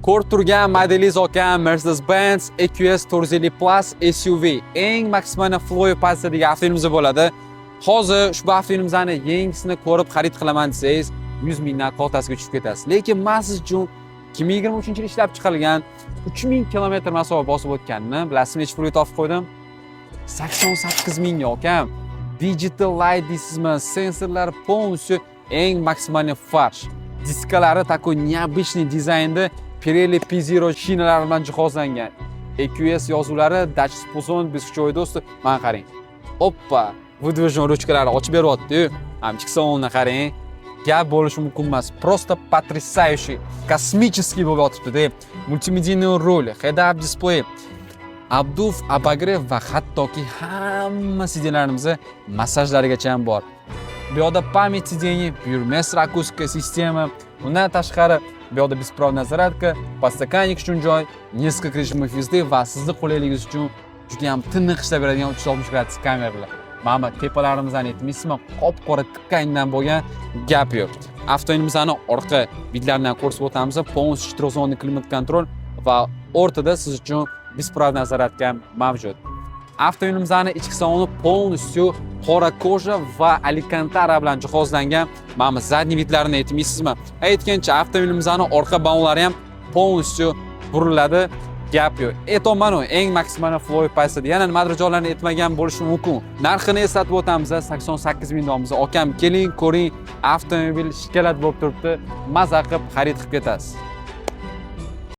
Ko'rib turgan modelingiz akam Mercedes-Benz EQS 450 Plus SUV eng maksimal flow passidagi avtomobilimiz bo'ladi. Hozir ushbu avtomobilimizni yangisini ko'rib xarid qilaman desangiz 100 mingdan qoltasiga tushib ketasiz. Lekin men siz uchun 2023-yil ishlab chiqarilgan 3000 kilometr masofa bosib o'tganini bilasizmi, necha pulga topib qo'ydim? 88 mingga akam. Digital light deysizmi, sensorlar полностью eng maksimalniy farsh. Diskalari такой необычный dizaynda Pirelli P0 shinalar bilan jihozlangan. EQS yozuvlari Dutch Spuzon bizcha do'sti, mana qarang. Oppa, выдвижной ruchkalari ochib beryapti-yu. Ham chiqsonni qarang. Gap bo'lishi mumkin emas. Просто потрясающий, космический bo'lib yotibdi-da. Multimedial rol, head-up display, obduf, обогрев va hattoki hamma sidенlarimizni massajlarigacha ham bor. Bu yoqda pamять сидений, buyurmas akustika sistema, undan tashqari bu yoqda беспроводная зарядка, podstakannik uchun joy, несколько режимов езды va sizni qulayligingiz uchun juda ham tiniq ishlab beradigan 360 gradus kameralar. Mana tepalarimizdan aytmaysizmi, qop-qora tikkangdan bo'lgan gap yo'q. Avtomobilimizni orqa vidlaridan ko'rsatib o'tamiz. Полностью четырехзонный klimat kontrol va o'rtada siz uchun беспроводная зарядка mavjud. Avtomobilimizni ichki saloni полностью qora koja va alcantara bilan jihozlangan. Mana zadniy vidlarini aytmaysizmi? Aytgancha avtomobilimizni orqa balonlari ham полностью buriladi. Gap yo'q. Aytolmanu eng maksimal flow pasida yana nimadir joylarni aytmagan bo'lishi mumkin. Narxini eslatib o'tamiz, 88 ming dollarimiz. Akam keling, ko'ring, avtomobil shikalat bo'lib turibdi. Maza qilib xarid qilib ketasiz.